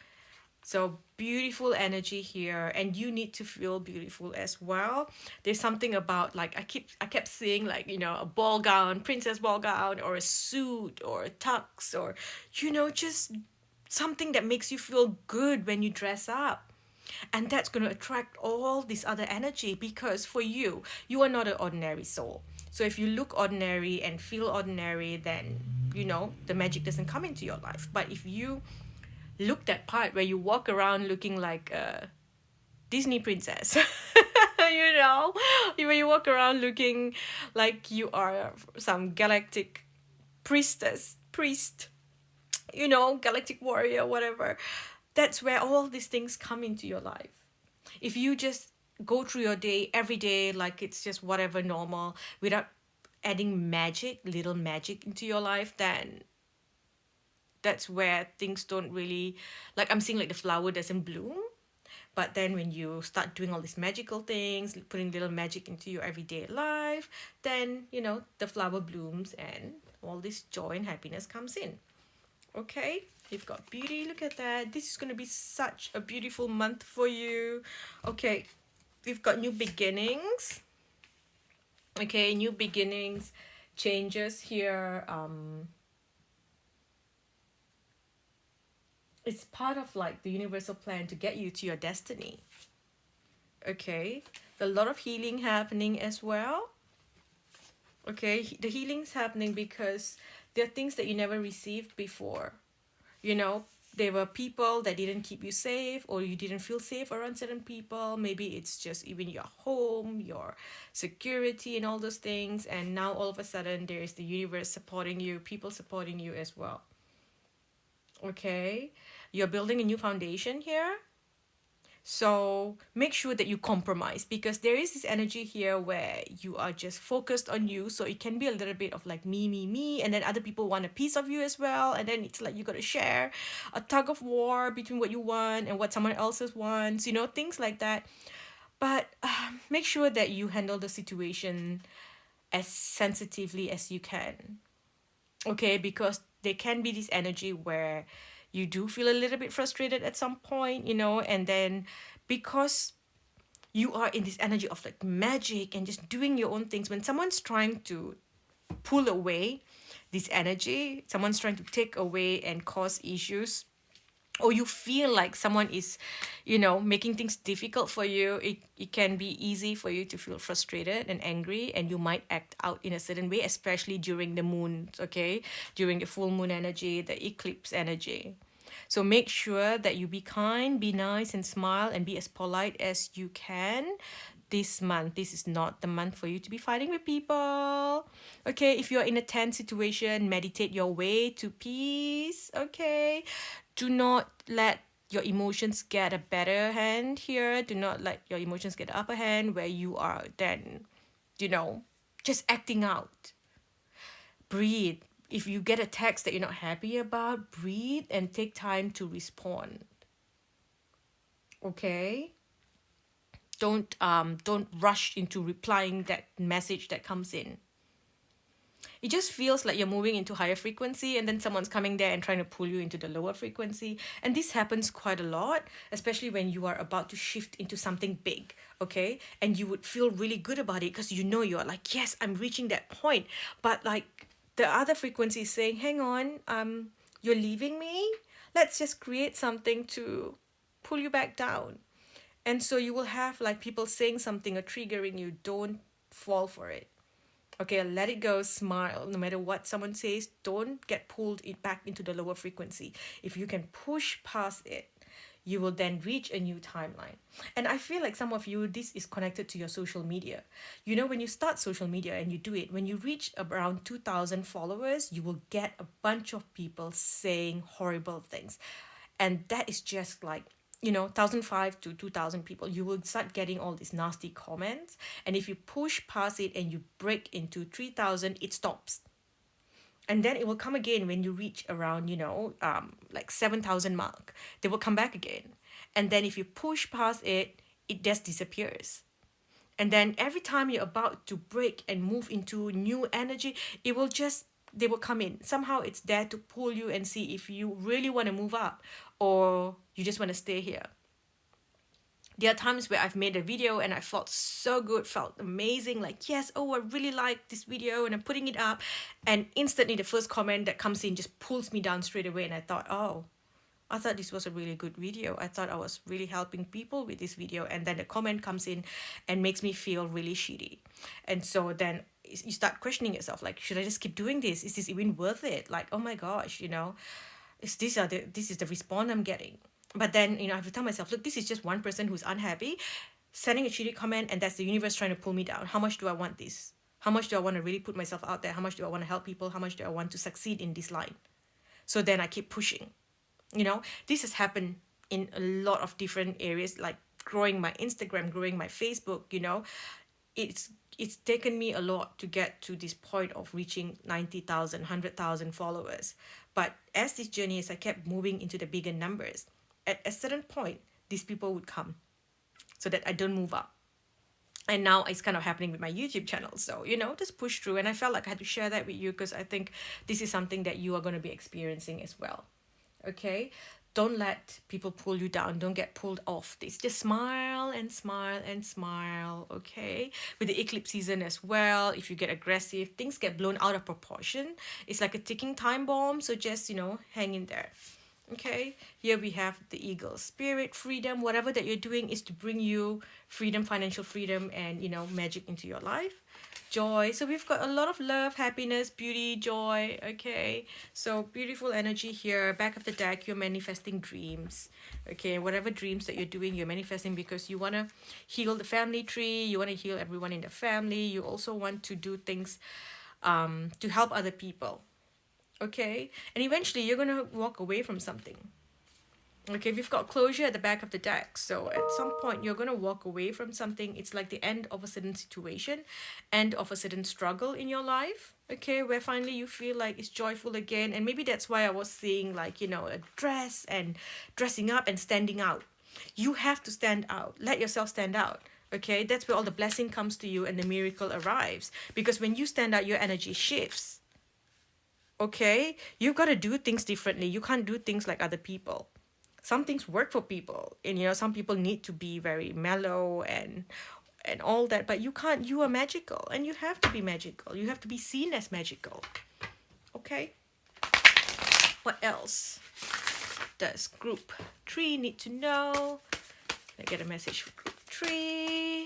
So beautiful energy here, and you need to feel beautiful as well. There's something about, like, I kept seeing, like, a ball gown, princess ball gown, or a suit, or a tux, or just something that makes you feel good when you dress up. And that's going to attract all this other energy, because for you are not an ordinary soul. So if you look ordinary and feel ordinary, then the magic doesn't come into your life. But if you look that part where you walk around looking like a Disney princess, you know, when you walk around looking like you are some galactic priest, galactic warrior, whatever, that's where all these things come into your life. If you just go through your day every day like it's just whatever normal, without adding little magic into your life, then that's where things don't really, like, I'm seeing like the flower doesn't bloom. But then when you start doing all these magical things, putting little magic into your everyday life, then the flower blooms and all this joy and happiness comes in. Okay, you've got beauty. Look at that. This is going to be such a beautiful month for you. Okay, we've got new beginnings. Okay, new beginnings, changes here. It's part of like the universal plan to get you to your destiny. Okay, a lot of healing happening as well. Okay, the healing's happening because there are things that you never received before. There were people that didn't keep you safe, or you didn't feel safe around certain people. Maybe it's just even your home, your security, and all those things. And now all of a sudden there is the universe supporting you, people supporting you as well. Okay, you're building a new foundation here. So make sure that you compromise, because there is this energy here where you are just focused on you. So it can be a little bit of like me, and then other people want a piece of you as well. And then it's like you got to share, a tug of war between what you want and what someone else's wants, things like that. But make sure that you handle the situation as sensitively as you can. Okay, because there can be this energy where you do feel a little bit frustrated at some point, and then because you are in this energy of like magic and just doing your own things, when someone's trying to pull away this energy, someone's trying to take away and cause issues, or you feel like someone is making things difficult for you, it can be easy for you to feel frustrated and angry, and you might act out in a certain way, especially during the moon. Okay, during the full moon energy, the eclipse energy. So make sure that you be kind, be nice, and smile, and be as polite as you can this month. This is not the month for you to be fighting with people. Okay, if you're in a tense situation, meditate your way to peace. Okay, do not let your emotions get a better hand here. Do not let your emotions get the upper hand, where you are then, just acting out. Breathe. If you get a text that you're not happy about, breathe and take time to respond. Okay? Don't rush into replying that message that comes in. It just feels like you're moving into higher frequency, and then someone's coming there and trying to pull you into the lower frequency. And this happens quite a lot, especially when you are about to shift into something big, okay? And you would feel really good about it because you're like, yes, I'm reaching that point. But like the other frequency is saying, hang on, you're leaving me? Let's just create something to pull you back down. And so you will have like people saying something or triggering you. Don't fall for it. Okay, let it go, smile. No matter what someone says, don't get pulled it back into the lower frequency. If you can push past it, you will then reach a new timeline. And I feel like some of you, this is connected to your social media. You know, when you start social media and you do it, when you reach around 2,000 followers, you will get a bunch of people saying horrible things. And that is just like, 1,005 to 2,000 people, you will start getting all these nasty comments. And if you push past it and you break into 3,000, it stops. And then it will come again when you reach around, like 7,000 mark. They will come back again. And then if you push past it, it just disappears. And then every time you're about to break and move into new energy, they will come in. Somehow it's there to pull you and see if you really want to move up or you just want to stay here. There are times where I've made a video and I felt so good, felt amazing, like, yes, oh, I really like this video and I'm putting it up. And instantly the first comment that comes in just pulls me down straight away. And I thought, oh, I thought this was a really good video. I thought I was really helping people with this video. And then the comment comes in and makes me feel really shitty. And so then you start questioning yourself, like, should I just keep doing this? Is this even worth it? Like, oh my gosh, this is the response I'm getting. But then, I have to tell myself, look, this is just one person who's unhappy, sending a shitty comment, and that's the universe trying to pull me down. How much do I want this? How much do I want to really put myself out there? How much do I want to help people? How much do I want to succeed in this line? So then I keep pushing. This has happened in a lot of different areas, like growing my Instagram, growing my Facebook, it's taken me a lot to get to this point of reaching 90,000, 100,000 followers. But as this journey, as I kept moving into the bigger numbers, at a certain point, these people would come so that I don't move up. And now it's kind of happening with my YouTube channel. So, just push through. And I felt like I had to share that with you because I think this is something that you are going to be experiencing as well. Okay? Don't let people pull you down. Don't get pulled off this. Just smile and smile and smile, okay? With the eclipse season as well, if you get aggressive, things get blown out of proportion. It's like a ticking time bomb. So just, hang in there. Okay, here we have the eagle spirit, freedom. Whatever that you're doing is to bring you freedom, financial freedom, and magic into your life. Joy. So we've got a lot of love, happiness, beauty, joy. Okay, so beautiful energy here. Back of the deck, you're manifesting dreams. Okay, whatever dreams that you're doing, you're manifesting because you want to heal the family tree. You want to heal everyone in the family. You also want to do things to help other people. Okay, and eventually you're going to walk away from something. Okay, we've got closure at the back of the deck. So at some point you're going to walk away from something. It's like the end of a certain situation, end of a certain struggle in your life. Okay, where finally you feel like it's joyful again. And maybe that's why I was seeing like, a dress and dressing up and standing out. You have to stand out. Let yourself stand out. Okay, that's where all the blessing comes to you and the miracle arrives. Because when you stand out, your energy shifts. Okay, you've got to do things differently. You can't do things like other people. Some things work for people, and some people need to be very mellow and all that, but you can't. You are magical, and you have to be magical. You have to be seen as magical. Okay, what else does group 3 need to know? I get a message for group 3.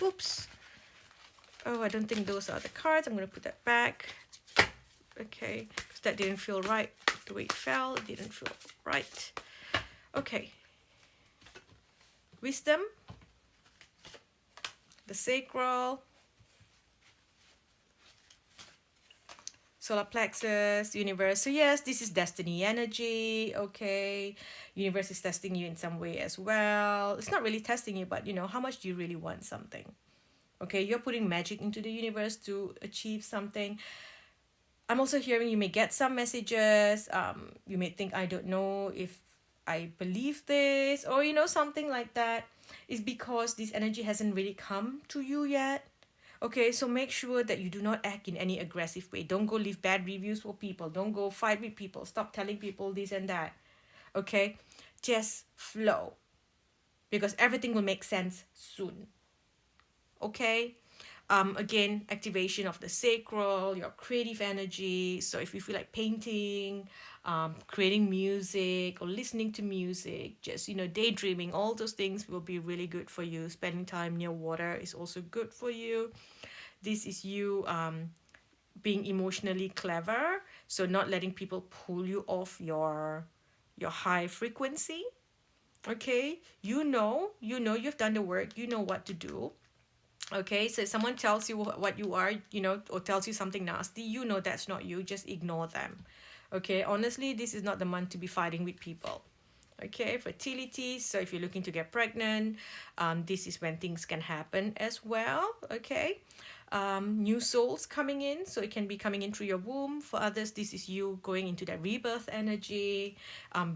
Oops. Oh, I don't think those are the cards. I'm going to put that back. Okay, because that didn't feel right. The way it fell, it didn't feel right. Okay. Wisdom. The sacral. Solar plexus, universe. So yes, this is destiny energy. Okay. Universe is testing you in some way as well. It's not really testing you, but how much do you really want something? Okay, you're putting magic into the universe to achieve something. I'm also hearing you may get some messages. You may think, I don't know if I believe this, or something like that. It's because this energy hasn't really come to you yet. Okay, so make sure that you do not act in any aggressive way. Don't go leave bad reviews for people. Don't go fight with people. Stop telling people this and that. Okay, just flow, because everything will make sense soon. Okay. Again, activation of the sacral, your creative energy. So if you feel like painting, creating music or listening to music, just daydreaming, all those things will be really good for you. Spending time near water is also good for you. This is you being emotionally clever, so not letting people pull you off your high frequency. Okay, you've done the work, you know what to do. Okay, so if someone tells you what you are, or tells you something nasty, that's not you, just ignore them. Okay, honestly, this is not the month to be fighting with people. Okay, fertility, so if you're looking to get pregnant, this is when things can happen as well. Okay, new souls coming in, so it can be coming in through your womb. For others, this is you going into that rebirth energy,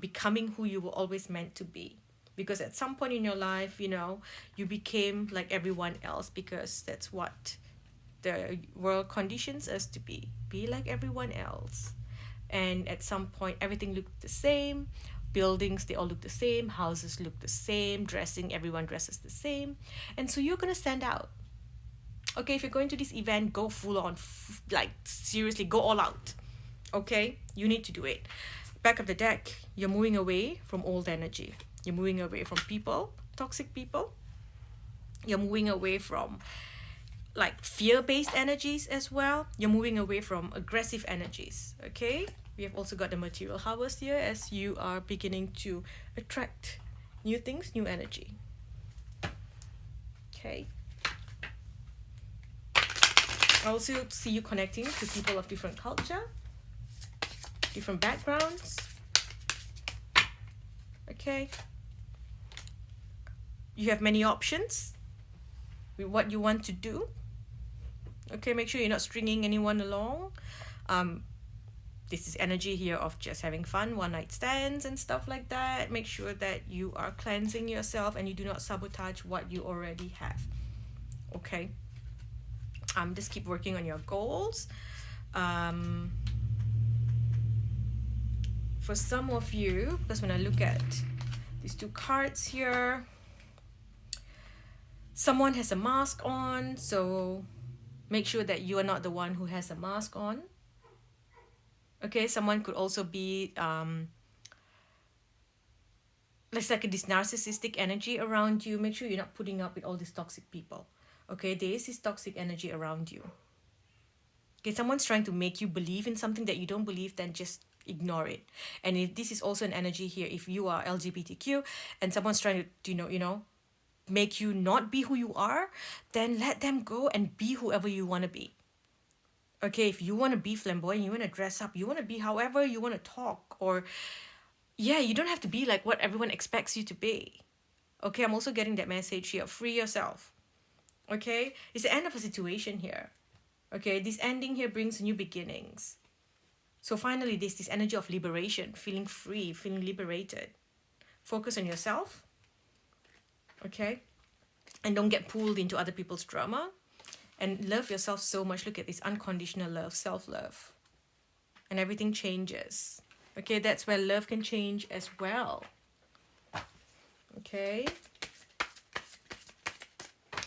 becoming who you were always meant to be. Because at some point in your life, you became like everyone else, because that's what the world conditions us to be like everyone else. And at some point, everything looked the same. Buildings, they all look the same. Houses look the same. Dressing, everyone dresses the same. And so you're gonna stand out. Okay, if you're going to this event, go full on, like seriously, go all out. Okay, you need to do it. Back of the deck, you're moving away from old energy. You're moving away from people, toxic people. You're moving away from like fear-based energies as well. You're moving away from aggressive energies. Okay, we have also got the material harvest here, as you are beginning to attract new things, new energy. Okay, I also see you connecting to people of different culture, different backgrounds. Okay, you have many options with what you want to do. Okay, make sure you're not stringing anyone along. This is energy here of just having fun, one night stands and stuff like that. Make sure that you are cleansing yourself and you do not sabotage what you already have. Okay, just keep working on your goals. For some of you, because when I look at these two cards here, someone has a mask on, so make sure that you are not the one who has a mask on. Okay, someone could also be let's like this narcissistic energy around you. Make sure you're not putting up with all these toxic people. Okay, there is this toxic energy around you. Okay, someone's trying to make you believe in something that you don't believe, then just ignore it. And if this is also an energy here, if you are LGBTQ and someone's trying to make you not be who you are, then let them go and be whoever you want to be. Okay, if you want to be flamboyant, you want to dress up, you want to be however you want to talk, or yeah, you don't have to be like what everyone expects you to be. Okay, I'm also getting that message here. Free yourself. Okay, it's the end of a situation here. Okay, this ending here brings new beginnings. So finally, there's this energy of liberation, feeling free, feeling liberated. Focus on yourself. Okay, and don't get pulled into other people's drama. And love yourself so much. Look at this unconditional love, self-love. And everything changes. Okay, that's where love can change as well. Okay.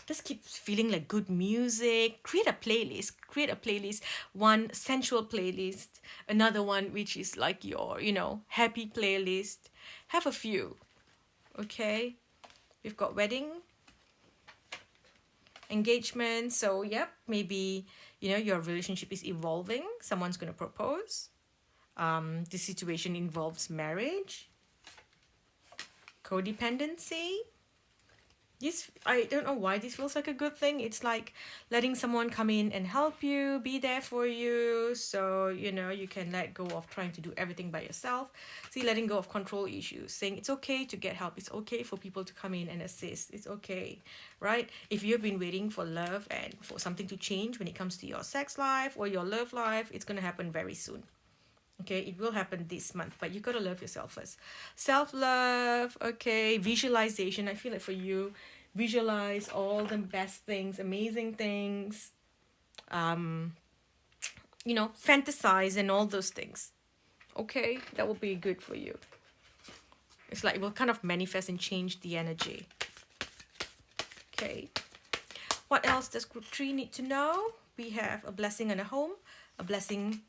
Just keep feeling like good music. Create a playlist. Create a playlist. One sensual playlist. Another one which is like your, happy playlist. Have a few. Okay. We've got wedding, engagement. So, yep, maybe, your relationship is evolving. Someone's going to propose. This situation involves marriage, codependency. This, I don't know why this feels like a good thing. It's like letting someone come in and help you, be there for you, so you can let go of trying to do everything by yourself. See, letting go of control issues, saying it's okay to get help, it's okay for people to come in and assist, it's okay, right? If you've been waiting for love and for something to change when it comes to your sex life or your love life, it's going to happen very soon. Okay, it will happen this month, but you got to love yourself first. Self-love, okay, visualization. I feel like for you, visualize all the best things, amazing things, fantasize and all those things. Okay, that will be good for you. It's like it will kind of manifest and change the energy. Okay, what else does group 3 need to know? We have a blessing and a home, a blessing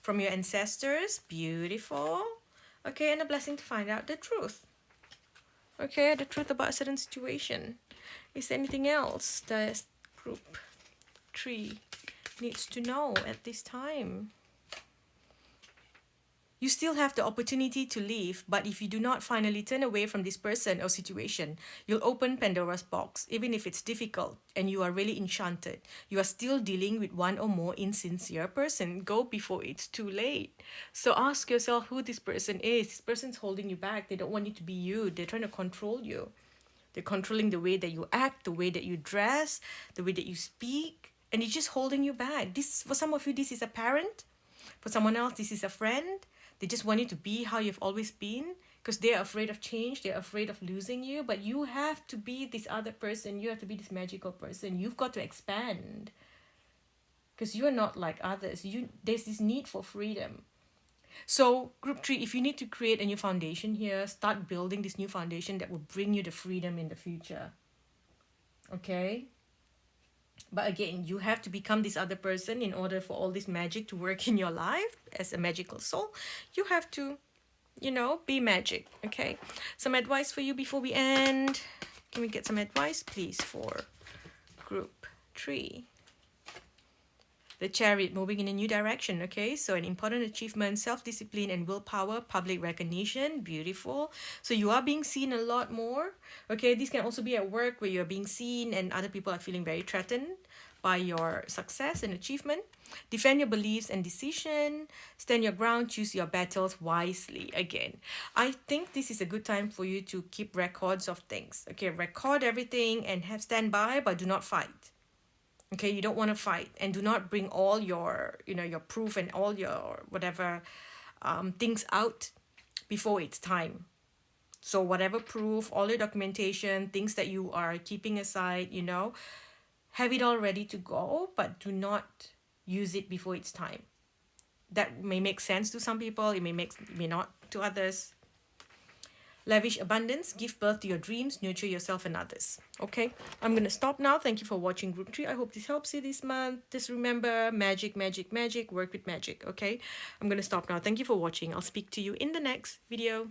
from your ancestors, beautiful. Okay, and a blessing to find out the truth. Okay, the truth about a certain situation. Is there anything else that group 3 needs to know at this time? You still have the opportunity to leave, but if you do not finally turn away from this person or situation, you'll open Pandora's box, even if it's difficult and you are really enchanted. You are still dealing with one or more insincere person. Go before it's too late. So ask yourself who this person is. This person's holding you back. They don't want you to be you. They're trying to control you. They're controlling the way that you act, the way that you dress, the way that you speak, and it's just holding you back. This, for some of you, this is a parent. For someone else, this is a friend. They just want you to be how you've always been because they're afraid of change. They're afraid of losing you. But you have to be this other person. You have to be this magical person. You've got to expand because you're not like others. There's this need for freedom. So group 3, if you need to create a new foundation here, start building this new foundation that will bring you the freedom in the future. Okay? But again, you have to become this other person in order for all this magic to work in your life as a magical soul. You have to, be magic. Okay? Some advice for you before we end. Can we get some advice, please, for group 3? The Chariot, moving in a new direction, okay? So an important achievement, self-discipline and willpower, public recognition, beautiful. So you are being seen a lot more, okay? This can also be at work where you're being seen and other people are feeling very threatened by your success and achievement. Defend your beliefs and decision. Stand your ground, choose your battles wisely. Again, I think this is a good time for you to keep records of things, okay? Record everything and have standby, but do not fight. Okay, you don't want to fight, and do not bring all your, your proof and all your whatever things out before it's time. So whatever proof, all your documentation, things that you are keeping aside, have it all ready to go, but do not use it before it's time. That may make sense to some people, it may not to others. Lavish abundance, give birth to your dreams, nurture yourself and others. Okay, I'm going to stop now. Thank you for watching group 3. I hope this helps you this month. Just remember, magic, magic, magic, work with magic. Okay, I'm going to stop now. Thank you for watching. I'll speak to you in the next video.